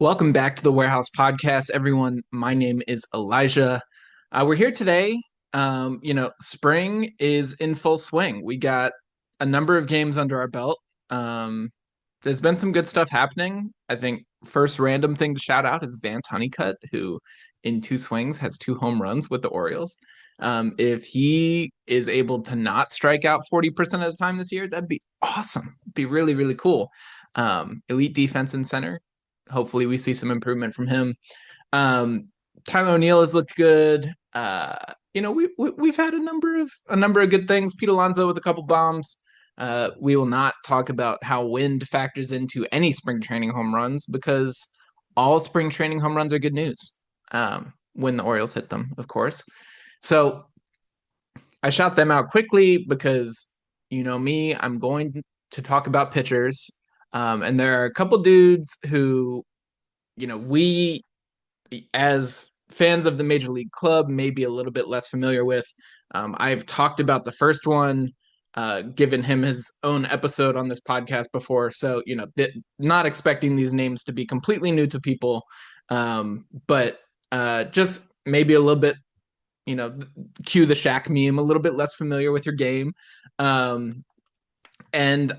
Welcome back to the Warehouse Podcast, everyone. My name is Elijah. We're here today. Spring is in full swing. We got a number of games under our belt. Um, there's been some good stuff happening. I think first random thing to shout out is Vance Honeycutt, who in two swings has two home runs with the Orioles. If he is able to not strike out 40% of the time this year, that'd be awesome. It'd be really, really cool. Elite defense in center. Hopefully, we see some improvement from him. Um, Tyler O'Neill has looked good. We've had a number of good things. Pete Alonso with a couple bombs. We will not talk about how wind factors into any spring training home runs because all spring training home runs are good news. When the Orioles hit them, of course. So I shot them out quickly because you know me, I'm going to talk about pitchers. And there are a couple dudes who, we as fans of the Major League Club may be a little bit less familiar with. I've talked about the first one, given him his own episode on this podcast before. So, not expecting these names to be completely new to people, but just maybe a little bit, cue the Shaq meme, a little bit less familiar with your game. Um, and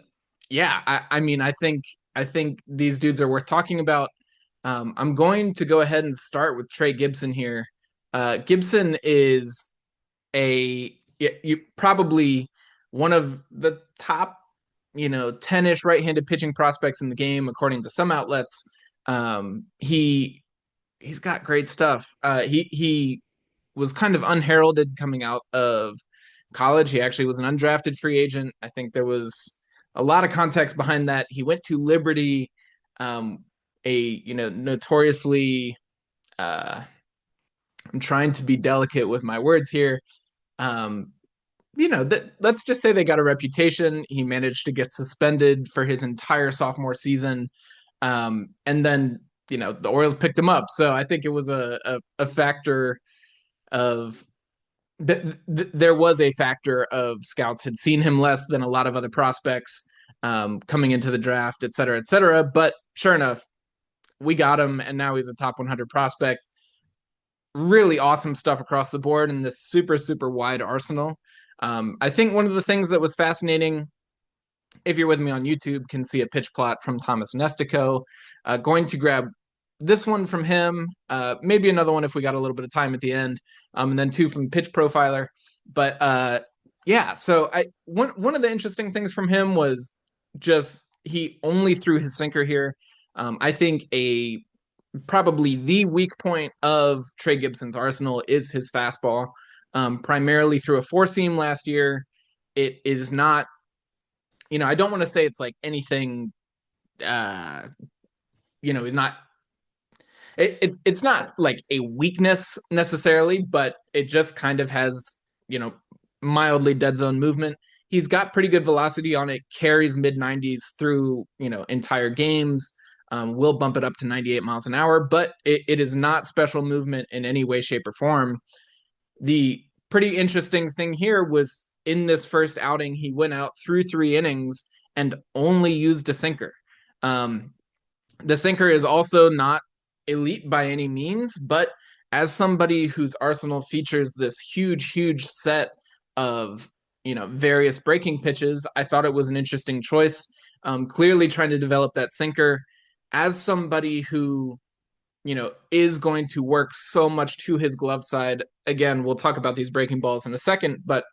yeah, I think these dudes are worth talking about. I'm going to go ahead and start with Trey Gibson here. Gibson is probably one of the top, 10-ish right-handed pitching prospects in the game, according to some outlets. He's got great stuff. He was kind of unheralded coming out of college. He actually was an undrafted free agent. I think there was a lot of context behind that. He went to Liberty, um, notoriously. Uh, I'm trying to be delicate with my words here. Um, let's just say they got a reputation. He managed to get suspended for his entire sophomore season, and then the Orioles picked him up. So I think it was a factor of there was a factor of scouts had seen him less than a lot of other prospects coming into the draft, et cetera, et cetera. But sure enough, we got him, and now he's a top 100 prospect. Really awesome stuff across the board in this super, super wide arsenal. I think one of the things that was fascinating, if you're with me on YouTube, can see a pitch plot from Thomas Nestico. Going to grab this one from him, maybe another one if we got a little bit of time at the end, and then two from Pitch Profiler. But yeah, so one of the interesting things from him was just he only threw his sinker here. I think probably the weak point of Trey Gibson's arsenal is his fastball. Primarily through a four seam last year. It is not, I don't want to say it's like anything, is not it's not like a weakness necessarily, but it just kind of has, mildly dead zone movement. He's got pretty good velocity on it, carries mid 90s through, entire games. Will bump it up to 98 miles an hour, but it is not special movement in any way, shape, or form. The pretty interesting thing here was in this first outing, he went out through 3 innings and only used a sinker. The sinker is also not elite by any means, but as somebody whose arsenal features this huge, huge set of various breaking pitches, I thought it was an interesting choice. Clearly trying to develop that sinker as somebody who is going to work so much to his glove side. Again, we'll talk about these breaking balls in a second, but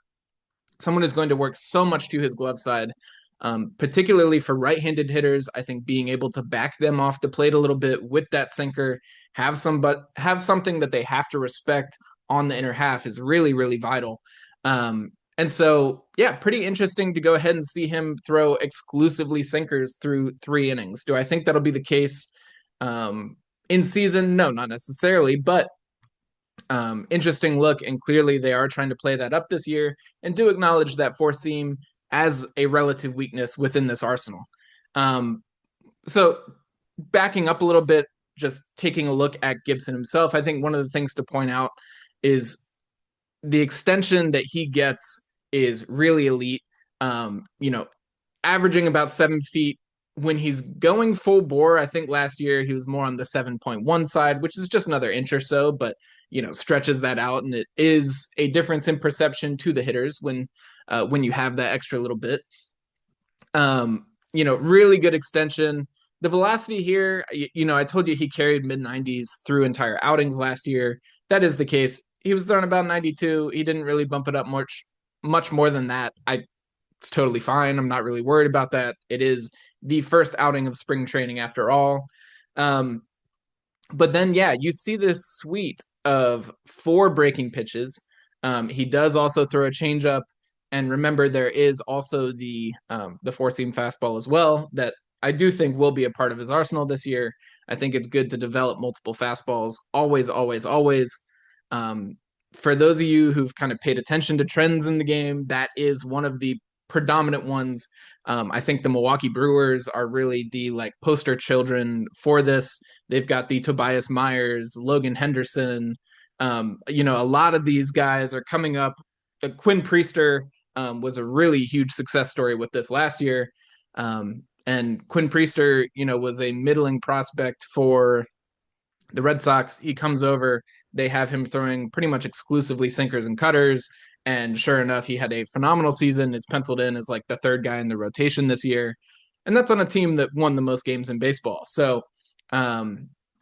someone is going to work so much to his glove side. Particularly for right-handed hitters, I think being able to back them off the plate a little bit with that sinker, have something that they have to respect on the inner half is really, really vital. And so, yeah, pretty interesting to go ahead and see him throw exclusively sinkers through 3 innings. Do I think that'll be the case in season? No, not necessarily, but interesting look. And clearly they are trying to play that up this year and do acknowledge that four seam as a relative weakness within this arsenal. So backing up a little bit, just taking a look at Gibson himself, I think one of the things to point out is the extension that he gets is really elite. Averaging about 7 feet when he's going full bore, I think last year he was more on the 7.1 side, which is just another inch or so, but stretches that out, and it is a difference in perception to the hitters when you have that extra little bit. Really good extension. The velocity here, I told you he carried mid 90s through entire outings last year. That is the case. He was throwing about 92. He didn't really bump it up much more than that. It's totally fine. I'm not really worried about that. It is the first outing of spring training after all. Um, but then, yeah, you see this suite of four breaking pitches. He does also throw a changeup, and remember, there is also the four seam fastball as well that I do think will be a part of his arsenal this year. I think it's good to develop multiple fastballs, always, always, always. Um, for those of you who've kind of paid attention to trends in the game, that is one of the predominant ones. I think the Milwaukee Brewers are really the like poster children for this. They've got the Tobias Myers, Logan Henderson. A lot of these guys are coming up. Quinn Priester was a really huge success story with this last year. And Quinn Priester, was a middling prospect for the Red Sox. He comes over, they have him throwing pretty much exclusively sinkers and cutters. And sure enough, he had a phenomenal season. Is penciled in as like the third guy in the rotation this year. And that's on a team that won the most games in baseball. So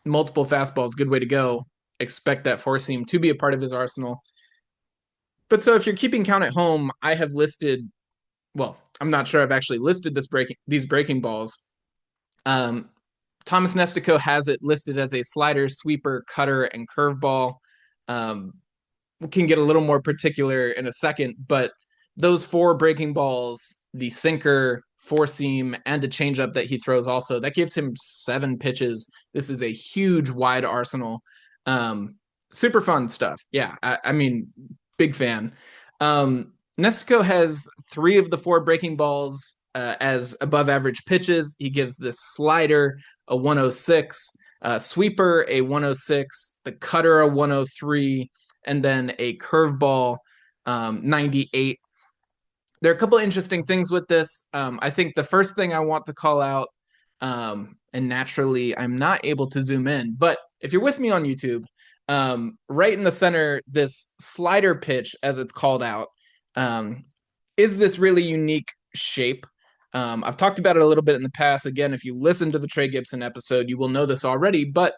multiple fastballs, good way to go. Expect that four seam to be a part of his arsenal. But so if you're keeping count at home, I have listed, well, I'm not sure I've actually listed these breaking balls. Thomas Nestico has it listed as a slider, sweeper, cutter, and curveball. We can get a little more particular in a second, but those four breaking balls, the sinker, four seam, and a changeup that he throws also, that gives him 7 pitches. This is a huge, wide arsenal. Super fun stuff. Yeah, I mean, big fan. Nestico has 3 of the 4 breaking balls as above average pitches. He gives this slider a 106, sweeper a 106, the cutter a 103, and then a curveball 98. There are a couple of interesting things with this. I think the first thing I want to call out, and naturally I'm not able to zoom in, but if you're with me on YouTube, right in the center, this slider pitch, as it's called out, is this really unique shape. I've talked about it a little bit in the past. Again, if you listen to the Trey Gibson episode, you will know this already, but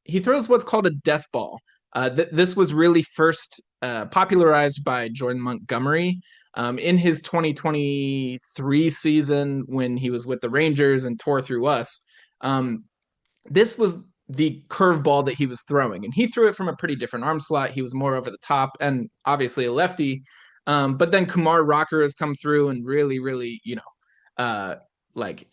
he throws what's called a death ball. This was really first popularized by Jordan Montgomery in his 2023 season when he was with the Rangers and tore through us. This was the curveball that he was throwing, and he threw it from a pretty different arm slot. He was more over the top and obviously a lefty. But then Kumar Rocker has come through and really, really,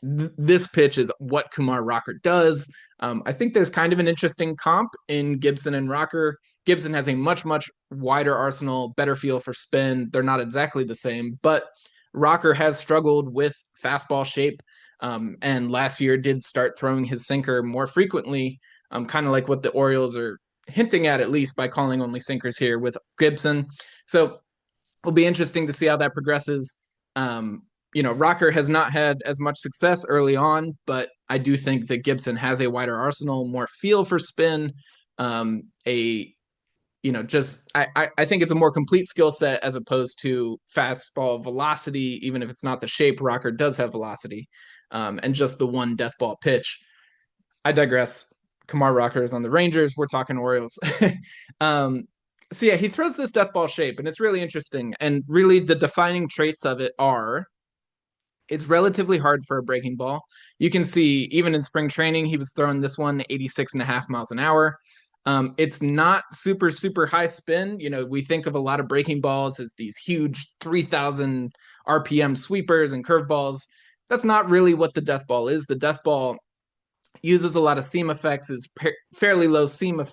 this pitch is what Kumar Rocker does. I think there's kind of an interesting comp in Gibson and Rocker. Gibson has a much, much wider arsenal, better feel for spin. They're not exactly the same, but Rocker has struggled with fastball shape, and last year did start throwing his sinker more frequently, kind of like what the Orioles are hinting at least by calling only sinkers here with Gibson. So it'll be interesting to see how that progresses. Rocker has not had as much success early on, but I do think that Gibson has a wider arsenal, more feel for spin, I think it's a more complete skill set as opposed to fastball velocity, even if it's not the shape. Rocker does have velocity, and just the one death ball pitch. I digress. Kumar Rocker is on the Rangers. We're talking Orioles. So yeah, he throws this death ball shape, and it's really interesting. And really, the defining traits of it are it's relatively hard for a breaking ball. You can see even in spring training, he was throwing this one 86.5 miles an hour. It's not super, super high spin. We think of a lot of breaking balls as these huge 3,000 RPM sweepers and curveballs. That's not really what the death ball is. The death ball uses a lot of seam effects, is fairly low spin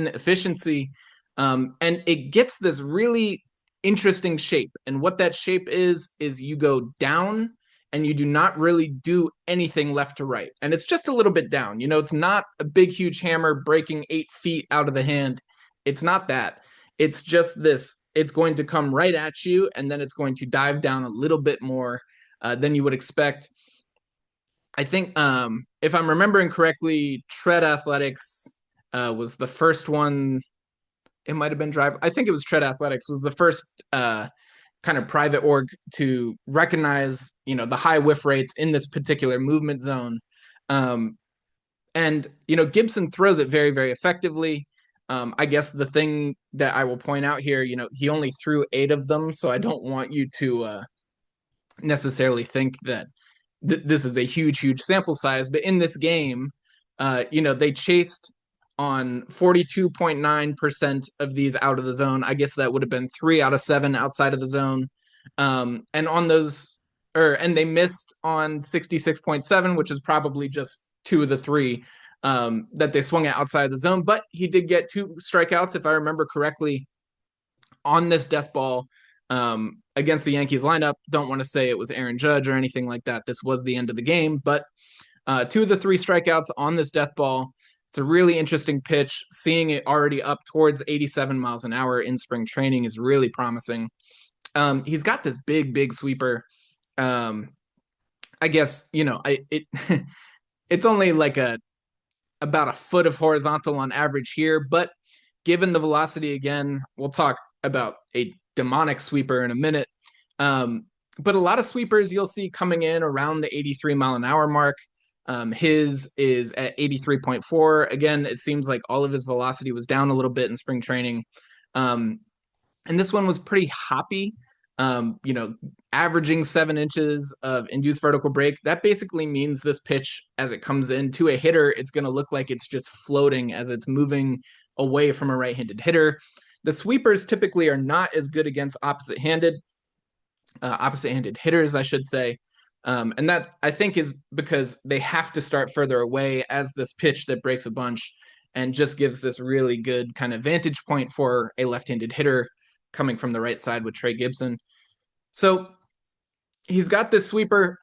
efficiency, and it gets this really interesting shape. And what that shape is you go down and you do not really do anything left to right. And it's just a little bit down. It's not a big, huge hammer breaking 8 feet out of the hand. It's not that. It's just this. It's going to come right at you, and then it's going to dive down a little bit more than you would expect. I think if I'm remembering correctly, Tread Athletics was the first one. It might have been Drive. I think it was Tread Athletics was the first kind of private org to recognize, the high whiff rates in this particular movement zone. Um, and Gibson throws it very, very effectively. I guess the thing that I will point out here, he only threw 8 of them, so I don't want you to necessarily think that this is a huge, huge sample size. But in this game, they chased on 42.9% of these out of the zone. I guess that would have been 3 out of 7 outside of the zone. And on those, and they missed on 66.7, which is probably just 2 of the 3 that they swung at outside of the zone. But he did get 2 strikeouts, if I remember correctly, on this death ball against the Yankees lineup. Don't want to say it was Aaron Judge or anything like that. This was the end of the game, but 2 of the 3 strikeouts on this death ball. It's a really interesting pitch. Seeing it already up towards 87 miles an hour in spring training is really promising. He's got this big, big sweeper. I guess it's only like about a foot of horizontal on average here, but given the velocity again, we'll talk about a demonic sweeper in a minute. But a lot of sweepers you'll see coming in around the 83-mile-an-hour mark. His is at 83.4. Again, it seems like all of his velocity was down a little bit in spring training. And this one was pretty hoppy, averaging 7 inches of induced vertical break. That basically means this pitch, as it comes into a hitter, it's going to look like it's just floating as it's moving away from a right-handed hitter. The sweepers typically are not as good against opposite-handed hitters, I should say. And that, I think, is because they have to start further away as this pitch that breaks a bunch and just gives this really good kind of vantage point for a left-handed hitter coming from the right side with Trey Gibson. So he's got this sweeper.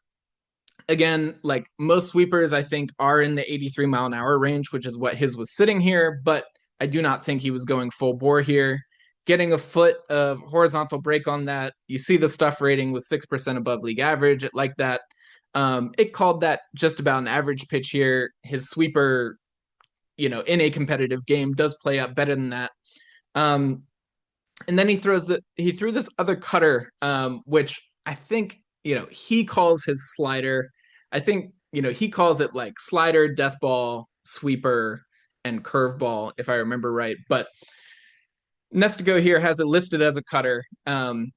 Again, like most sweepers, I think, are in the 83-mile-an-hour range, which is what his was sitting here, but I do not think he was going full bore here. Getting a foot of horizontal break on that, you see the stuff rating was 6% above league average. It liked that. It called that just about an average pitch here. His sweeper, in a competitive game, does play up better than that. And then he threw this other cutter, which I think, he calls his slider. I think, he calls it like slider, death ball, sweeper, and curveball, if I remember right. But Nestigo here has it listed as a cutter. And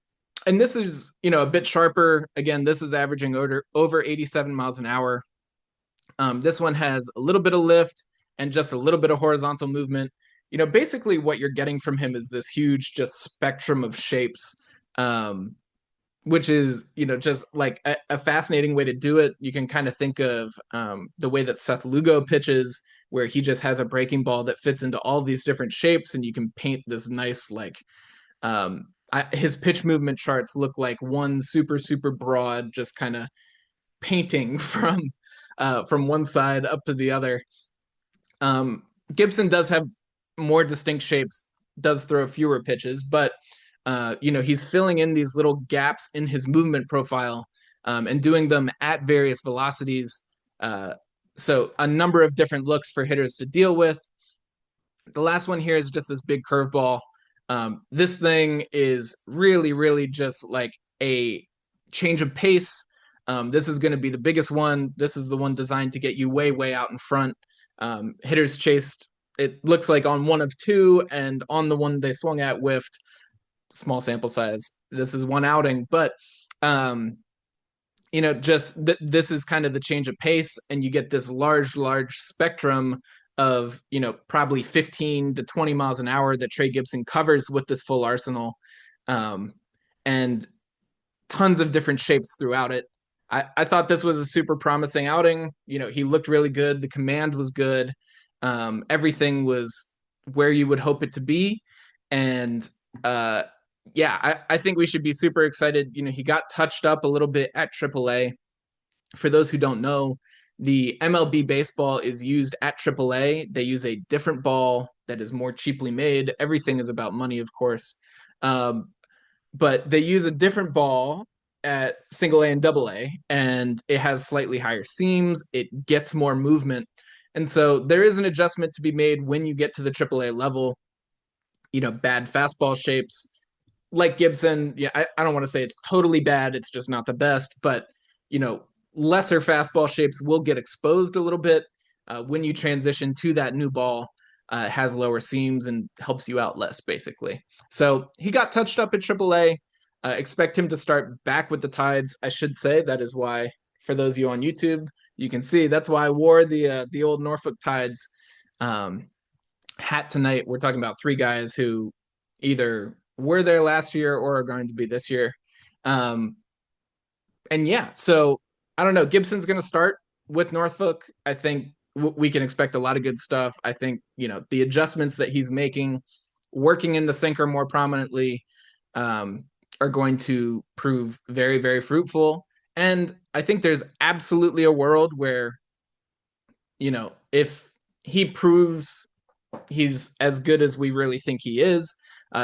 this is, a bit sharper. Again, this is averaging over 87 miles an hour. This one has a little bit of lift and just a little bit of horizontal movement. Basically what you're getting from him is this huge just spectrum of shapes, which is, just like a fascinating way to do it. You can kind of think of the way that Seth Lugo pitches, where he just has a breaking ball that fits into all these different shapes, and you can paint this nice, like, his pitch movement charts look like one super, super broad, just kind of painting from one side up to the other. Gibson does have more distinct shapes, does throw fewer pitches, but he's filling in these little gaps in his movement profile and doing them at various velocities. So a number of different looks for hitters to deal with. The last one here is just this big curveball. This thing is really, really just like a change of pace. This is going to be the biggest one. This is the one designed to get you way, way out in front. Hitters chased, it looks like, on 1 of 2, and on the one they swung at, whiffed. Small sample size. This is one outing, but this is kind of the change of pace, and you get this large, large spectrum of, probably 15 to 20 miles an hour that Trey Gibson covers with this full arsenal, and tons of different shapes throughout it. I thought this was a super promising outing. He looked really good. The command was good. Everything was where you would hope it to be. And I think we should be super excited. He got touched up a little bit at AAA. For those who don't know, the MLB baseball is used at AAA. They use a different ball that is more cheaply made. Everything is about money, of course. But they use a different ball, at single A and double A, and it has slightly higher seams. It gets more movement. And so there is an adjustment to be made when you get to the triple A level. Bad fastball shapes like Gibson. Yeah, I don't want to say it's totally bad. It's just not the best, but you know, lesser fastball shapes will get exposed a little bit when you transition to that new ball. Has lower seams and helps you out less, basically. So he got touched up at AAA. Expect him to start back with the Tides. I should say that is why, for those of you on YouTube, you can see that's why I wore the old Norfolk Tides um, hat tonight. We're talking about three guys who either were there last year or are going to be this year. Um, and yeah, so I don't know. Gibson's going to start with Norfolk. I think we can expect a lot of good stuff. I think, the adjustments that he's making, working in the sinker more prominently, um, are going to prove very, very fruitful. And I think there's absolutely a world where, if he proves he's as good as we really think he is.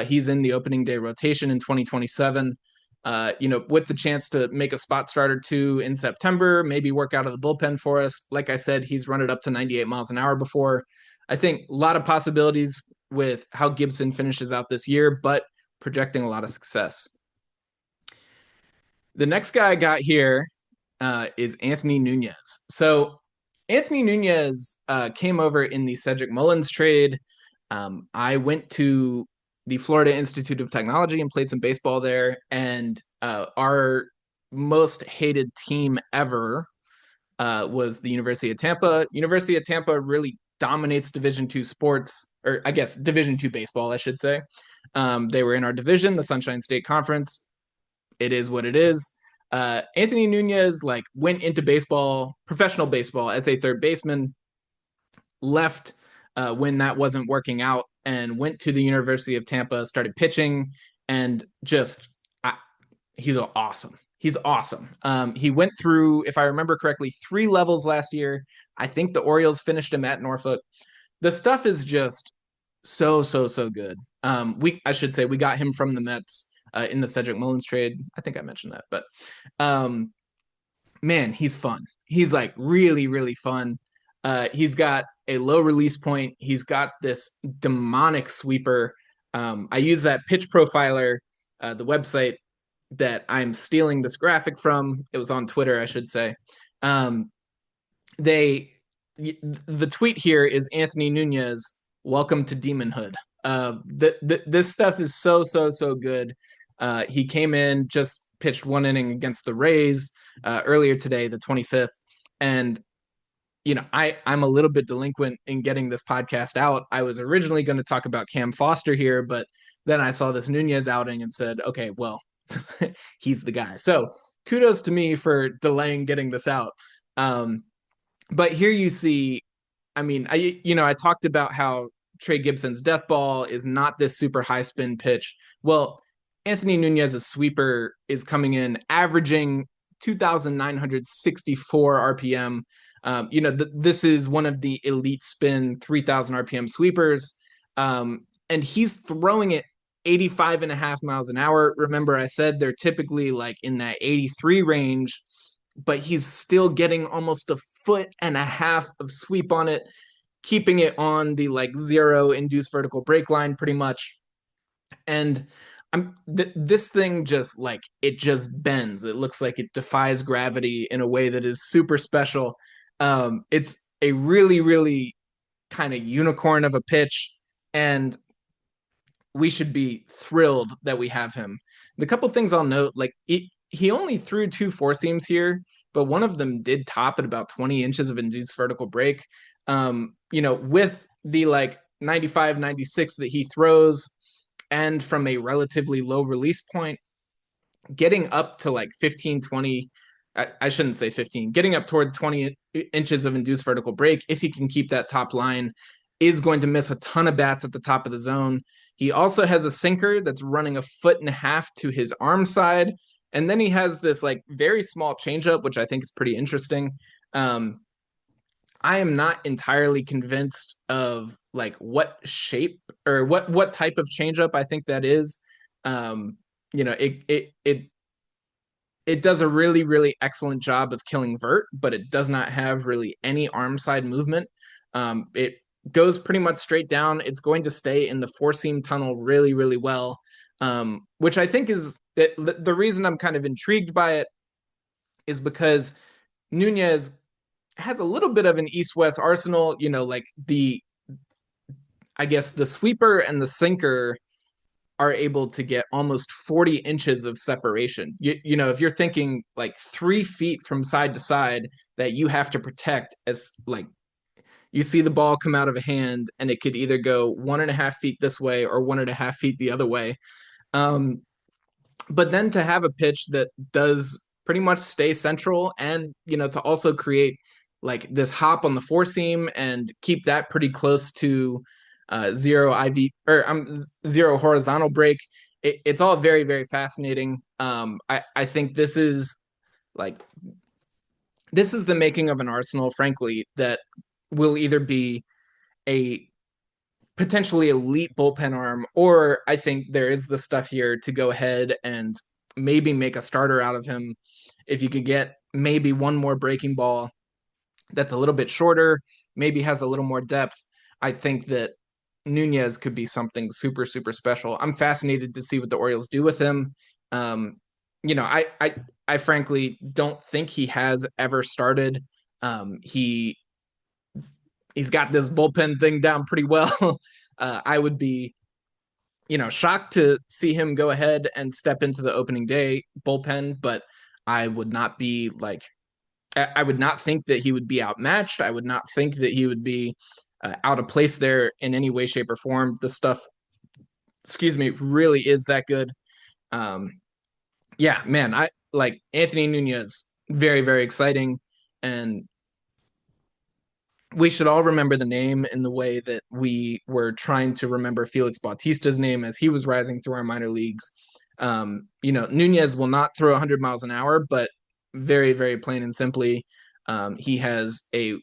He's in the opening day rotation in 2027. With the chance to make a spot starter too in September, maybe work out of the bullpen for us. Like I said, he's run it up to 98 miles an hour before. I think a lot of possibilities with how Gibson finishes out this year, but projecting a lot of success. The next guy I got here is Anthony Nunez. So Anthony Nunez came over in the Cedric Mullins trade. I went to the Florida Institute of Technology and played some baseball there. And our most hated team ever was the University of Tampa. University of Tampa really dominates Division II sports, or I guess Division II baseball, I should say. They were in our division, the Sunshine State Conference. It is what it is. Anthony Nunez went into baseball, professional baseball, as a third baseman, left when that wasn't working out, and went to the University of Tampa, started pitching, and just he's awesome. He's awesome. He went through, if I remember correctly, 3 levels last year. I think the Orioles finished him at Norfolk. The stuff is just so good. I should say we got him from the Mets in the Cedric Mullins trade. I think I mentioned that, but um, man, he's fun. He's really, really fun. He's got a low release point. He's got this demonic sweeper. I use that pitch profiler, the website that I'm stealing this graphic from. It was on Twitter, I should say. They the tweet here is Anthony Nunez, welcome to demonhood. This stuff is so good. He came in, just pitched 1 inning against the Rays earlier today, the 25th, and I'm a little bit delinquent in getting this podcast out. I was originally going to talk about Cam Foster here, but then I saw this Nunez outing and said, okay, well, he's the guy. So kudos to me for delaying getting this out. But here you see, I talked about how Trey Gibson's death ball is not this super high spin pitch. Well, Anthony Nunez's sweeper is coming in averaging 2,964 RPM. This is one of the elite spin 3,000 RPM sweepers. And he's throwing it 85 and a half miles an hour. Remember, I said they're typically in that 83 range, but he's still getting almost a foot and a half of sweep on it, keeping it on the 0 induced vertical break line pretty much. And this thing just it just bends. It looks like it defies gravity in a way that is super special. It's a really, really kind of unicorn of a pitch, and we should be thrilled that we have him. The couple things I'll note, he only threw 2 four seams here, but one of them did top at about 20 inches of induced vertical break. With the 95, 96 that he throws, and from a relatively low release point, getting up to 15, 20, I shouldn't say 15, getting up toward 20 inches of induced vertical break, if he can keep that top line, is going to miss a ton of bats at the top of the zone. He also has a sinker that's running a foot and a half to his arm side. And then he has this very small changeup, which I think is pretty interesting. I am not entirely convinced of what shape or what type of changeup I think that is. It it does a really, really excellent job of killing vert, but it does not have really any arm side movement. It goes pretty much straight down. It's going to stay in the four seam tunnel really, really well, which I think is the reason I'm kind of intrigued by it is because Nunez has a little bit of an east west arsenal. Like I guess the sweeper and the sinker are able to get almost 40 inches of separation. If you're thinking like 3 feet from side to side that you have to protect, as like you see the ball come out of a hand and it could either go 1.5 feet this way or 1.5 feet the other way. Um, but then to have a pitch that does pretty much stay central and to also create like this hop on the four seam and keep that pretty close to zero IV or zero horizontal break. It's all very, very fascinating. I think like this is the making of an arsenal, frankly, that will either be a potentially elite bullpen arm, or I think there is the stuff here to go ahead and maybe make a starter out of him. If you could get maybe one more breaking ball that's a little bit shorter, maybe has a little more depth, I think that Nunez could be something super, super special. I'm fascinated to see what the Orioles do with him. Um, I frankly don't think he has ever started. He's got this bullpen thing down pretty well. I would be, shocked to see him go ahead and step into the opening day bullpen, but I would not be like, I would not think that he would be outmatched. I would not think that he would be out of place there in any way, shape, or form. The stuff, excuse me, really is that good. Um, yeah, man, I like Anthony Nunez, very, very exciting. And we should all remember the name in the way that we were trying to remember Felix Bautista's name as he was rising through our minor leagues. Nunez will not throw 100 miles an hour, but very, very plain and simply, he has a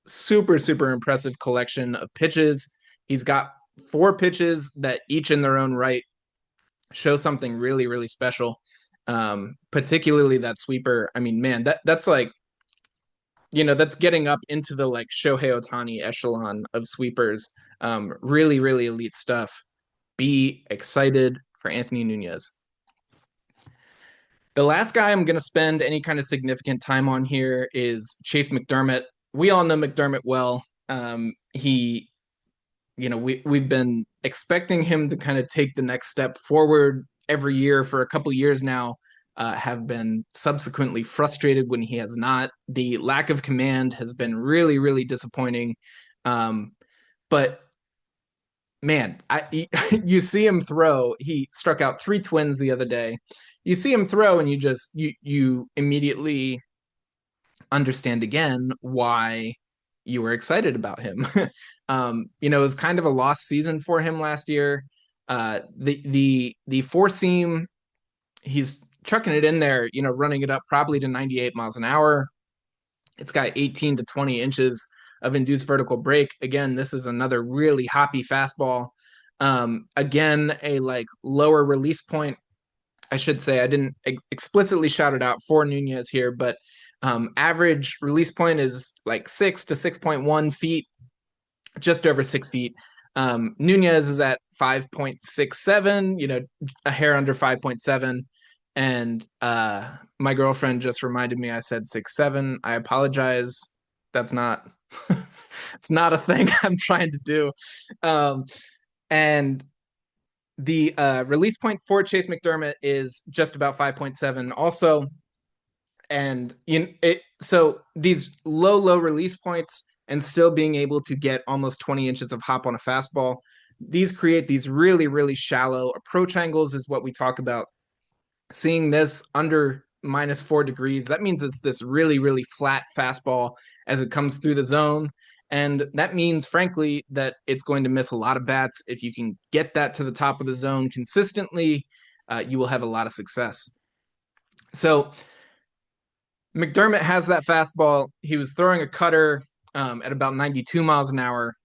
super, super impressive collection of pitches. He's got 4 pitches that each in their own right show something really, really special. Particularly that sweeper. I mean, man, that's like that's getting up into the like Shohei Ohtani echelon of sweepers. Really, really elite stuff. Be excited for Anthony Nunez. The last guy I'm going to spend any kind of significant time on here is Chayce McDermott. We all know McDermott well. He, we've been expecting him to kind of take the next step forward every year for a couple years now. Have been subsequently frustrated when he has not. The lack of command has been really, really disappointing. But man, you see him throw. He struck out 3 Twins the other day. You see him throw, and you immediately understand again why you were excited about him. It was kind of a lost season for him last year. The four seam, he's chucking it in there, running it up probably to 98 miles an hour. It's got 18 to 20 inches of induced vertical break. Again, this is another really hoppy fastball. Again, a like lower release point. I should say I didn't explicitly shout it out for Nunez here, but average release point is like 6 to 6.1 feet, just over 6 feet. Nunez is at 5.67, a hair under 5.7. And my girlfriend just reminded me I said 6'7". I apologize. That's not it's not a thing I'm trying to do. And the release point for Chayce McDermott is just about 5.7 also. And so these low release points and still being able to get almost 20 inches of hop on a fastball, these create these really, really shallow approach angles is what we talk about. Seeing this under -4 degrees, that means it's this really, really flat fastball as it comes through the zone. And that means, frankly, that it's going to miss a lot of bats. If you can get that to the top of the zone consistently, you will have a lot of success. So McDermott has that fastball. He was throwing a cutter at about 92 miles an hour.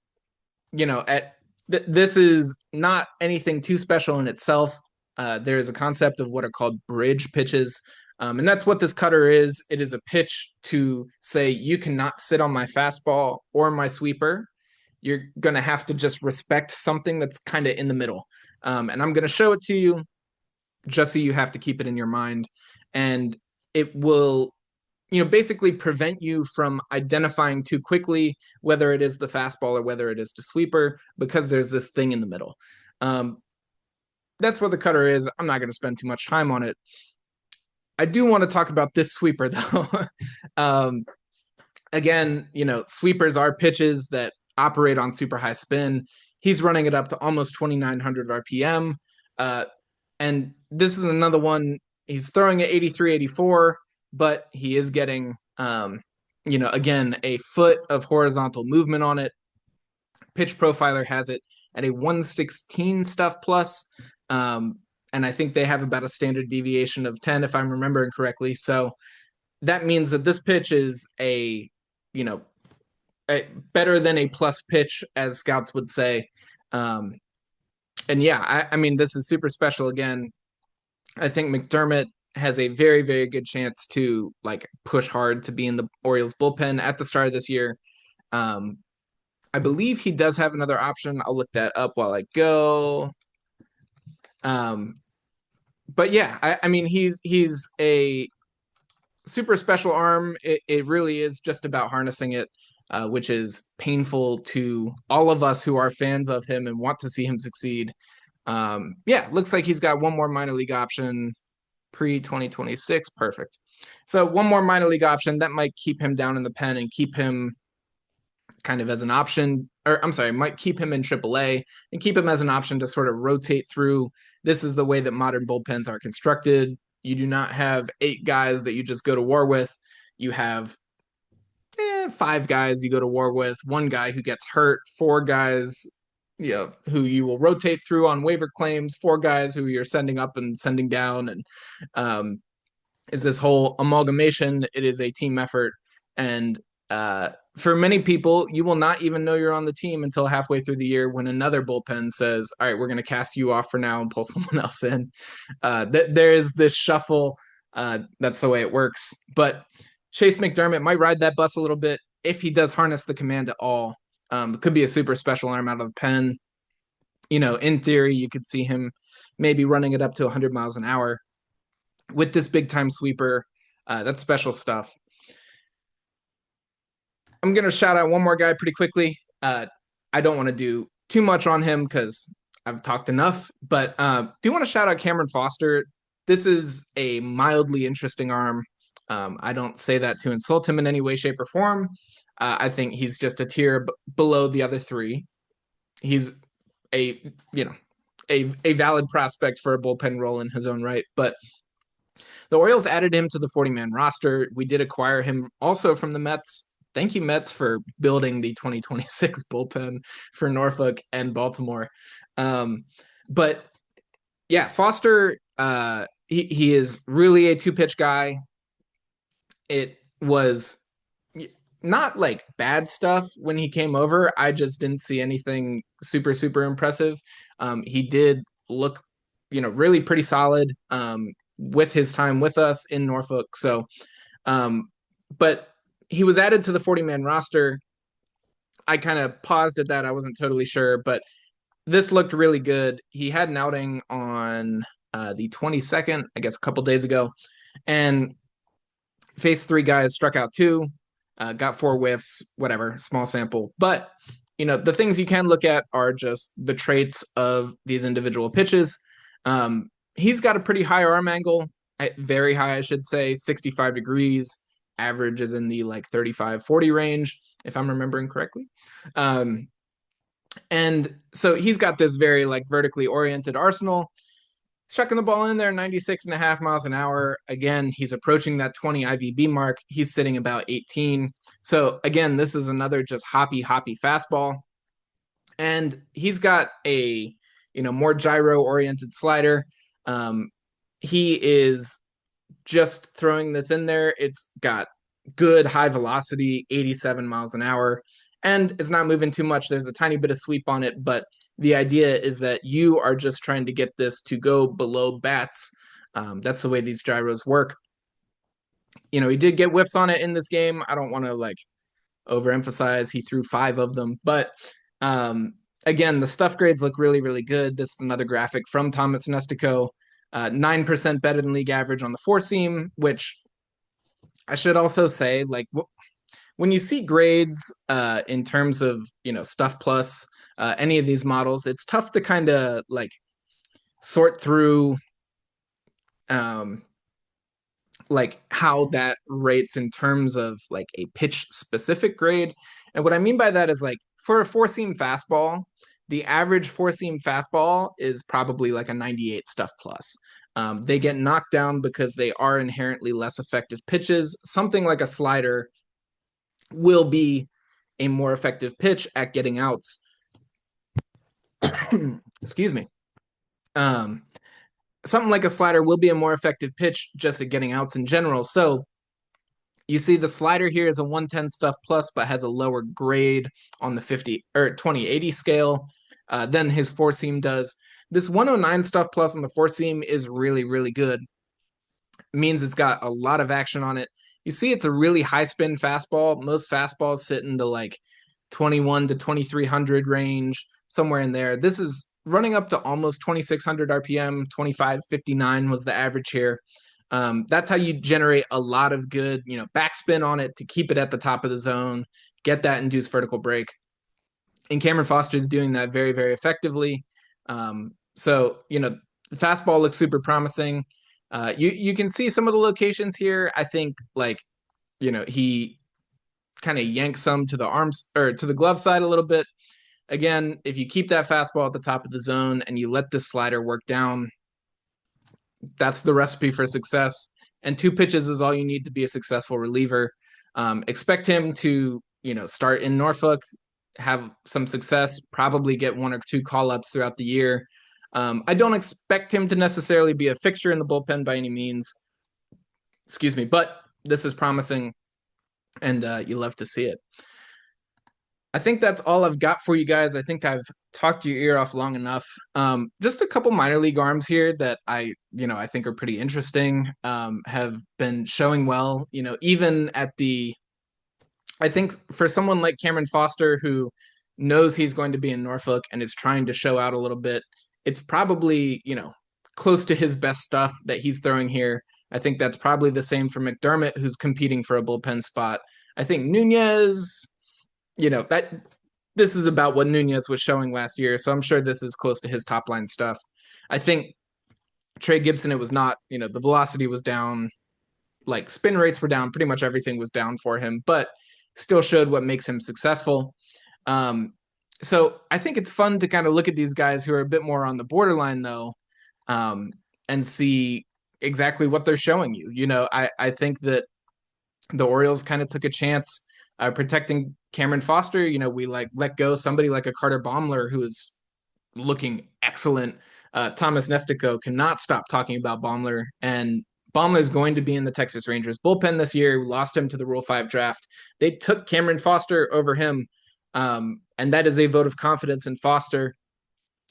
This is not anything too special in itself. There is a concept of what are called bridge pitches. And that's what this cutter is. It is a pitch to say, you cannot sit on my fastball or my sweeper. You're going to have to just respect something that's kind of in the middle. And I'm going to show it to you just so you have to keep it in your mind. And it will, basically prevent you from identifying too quickly whether it is the fastball or whether it is the sweeper, because there's this thing in the middle. That's what the cutter is. I'm not going to spend too much time on it. I do want to talk about this sweeper, though. um, Again, sweepers are pitches that operate on super high spin. He's running it up to almost 2,900 RPM. And this is another one. He's throwing at 83, 84, but he is getting, again, a foot of horizontal movement on it. Pitch Profiler has it at a 116 stuff plus. And I think they have about a standard deviation of 10, if I'm remembering correctly. So that means that this pitch is better than a plus pitch, as scouts would say. And yeah, I mean, this is super special. Again, I think McDermott has a very, very good chance to push hard to be in the Orioles bullpen at the start of this year. I believe he does have another option. I'll look that up while I go. But yeah, I mean, he's a super special arm. It really is just about harnessing it, which is painful to all of us who are fans of him and want to see him succeed. Yeah, looks like he's got one more minor league option pre-2026. Perfect. So one more minor league option that might keep him down in the pen and keep him kind of as an option, or I'm sorry, might keep him in AAA and keep him as an option to sort of rotate through. This is the way that modern bullpens are constructed. You do not have 8 guys that you just go to war with. You have 5 guys you go to war with, 1 guy who gets hurt, 4 guys who you will rotate through on waiver claims, 4 guys who you're sending up and sending down, and is this whole amalgamation. It is a team effort, and for many people, you will not even know you're on the team until halfway through the year when another bullpen says, all right, we're going to cast you off for now and pull someone else in. There is this shuffle. That's the way it works. But Chayce McDermott might ride that bus a little bit if he does harness the command at all. It could be a super special arm out of the pen. In theory, you could see him maybe running it up to 100 miles an hour with this big time sweeper. That's special stuff. I'm going to shout out one more guy pretty quickly. I don't want to do too much on him because I've talked enough, but do want to shout out Cameron Foster. This is a mildly interesting arm. I don't say that to insult him in any way, shape, or form. I think he's just a tier below the other 3. He's a valid prospect for a bullpen role in his own right, but the Orioles added him to the 40-man roster. We did acquire him also from the Mets. Thank you, Mets, for building the 2026 bullpen for Norfolk and Baltimore. But yeah, Foster, he is really a 2-pitch guy. It was not like bad stuff when he came over. I just didn't see anything super, super impressive. He did look, really pretty solid with his time with us in Norfolk. So, but he was added to the 40-man roster. I kind of paused at that. I wasn't totally sure, but this looked really good. He had an outing on the 22nd, I guess a couple days ago, and faced 3 guys, struck out 2, got 4 whiffs, whatever, small sample. But, the things you can look at are just the traits of these individual pitches. He's got a pretty high arm angle, very high, I should say, 65 degrees. Average is in the 35, 40 range, if I'm remembering correctly. And so he's got this very vertically oriented arsenal. Chucking the ball in there, 96.5 miles an hour. Again, he's approaching that 20 IVB mark. He's sitting about 18. So again, this is another just hoppy fastball. And he's got a, more gyro-oriented slider. He is just throwing this in there. It's got good high velocity, 87 miles an hour, and it's not moving too much. There's a tiny bit of sweep on it, but the idea is that you are just trying to get this to go below bats. That's the way these gyros work. He did get whiffs on it in this game. I don't want to like overemphasize. He threw 5 of them, but um, again, the stuff grades look really, really good. This is another graphic from Thomas Nestico. 9% better than league average on the four seam, which I should also say, like when you see grades in terms of stuff plus any of these models, it's tough to kind of like sort through um, like how that rates in terms of like a pitch specific grade. And what I mean by that is like for a four seam fastball, the average four seam fastball is probably like a 98 stuff plus. They get knocked down because they are inherently less effective pitches. Something like a slider will be a more effective pitch at getting outs. Excuse me. Um, Something like a slider will be a more effective pitch just at getting outs in general. So you see the slider here is a 110 stuff plus, but has a lower grade on the 50 or 2080 scale than his four seam does. This 109 stuff plus on the four seam is really, really good. It means it's got a lot of action on it. You see, it's a really high spin fastball. Most fastballs sit in the like 21 to 2300 range, somewhere in there. This is running up to almost 2600 RPM. 2559 was the average here. That's how you generate a lot of good, backspin on it to keep it at the top of the zone, get that induced vertical break. And Cameron Foster is doing that very, very effectively. So, the fastball looks super promising. You can see some of the locations here. I think like, he kind of yanks some to the arms or to the glove side a little bit. Again, if you keep that fastball at the top of the zone and you let this slider work down, that's the recipe for success. And 2 pitches is all you need to be a successful reliever. Expect him to, start in Norfolk, have some success, probably get 1 or 2 call ups throughout the year. I don't expect him to necessarily be a fixture in the bullpen by any means. Excuse me, but this is promising, and you love to see it. I think that's all I've got for you guys. I think I've talked your ear off long enough. Just a couple minor league arms here that I think are pretty interesting. Have been showing well. Even at the, I think for someone like Cameron Foster who knows he's going to be in Norfolk and is trying to show out a little bit, it's probably close to his best stuff that he's throwing here. I think that's probably the same for McDermott, who's competing for a bullpen spot. I think Nunez, that this is about what Nunez was showing last year, so I'm sure this is close to his top line stuff. I think Trey Gibson, it was not, the velocity was down, like spin rates were down, pretty much everything was down for him, but still showed what makes him successful. Um, so I think it's fun to kind of look at these guys who are a bit more on the borderline though, and see exactly what they're showing you. I think that the Orioles kind of took a chance protecting Cameron Foster. We like let go somebody like a Carter Baumler who is looking excellent. Thomas Nestico cannot stop talking about Baumler, and Baumler is going to be in the Texas Rangers bullpen this year. We lost him to the Rule 5 draft. They took Cameron Foster over him, and that is a vote of confidence in Foster.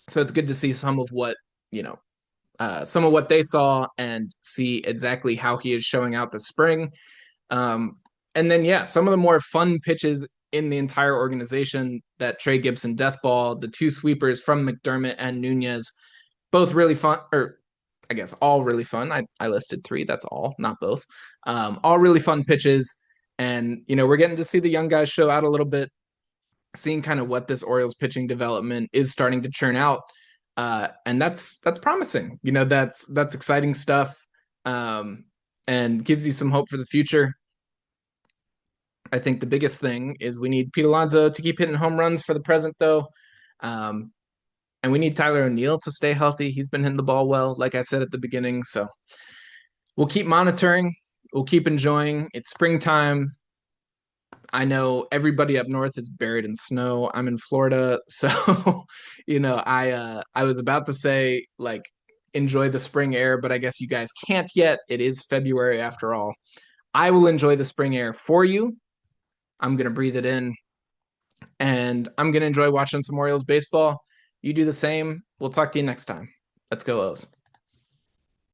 So it's good to see some of what they saw and see exactly how he is showing out this spring. And then, yeah, some of the more fun pitches in the entire organization, that Trey Gibson death ball, the 2 sweepers from McDermott and Nunez, both really fun, or I guess all really fun. I listed 3, that's all, not both. All really fun pitches. And, we're getting to see the young guys show out a little bit, seeing kind of what this Orioles pitching development is starting to churn out. And that's promising. That's exciting stuff, and gives you some hope for the future. I think the biggest thing is we need Pete Alonso to keep hitting home runs for the present, though. And we need Tyler O'Neill to stay healthy. He's been hitting the ball well, like I said at the beginning. So we'll keep monitoring. We'll keep enjoying. It's springtime. I know everybody up north is buried in snow. I'm in Florida, so I was about to say like enjoy the spring air, but I guess you guys can't yet. It is February after all. I will enjoy the spring air for you. I'm going to breathe it in, and I'm going to enjoy watching some Orioles baseball. You do the same. We'll talk to you next time. Let's go, O's.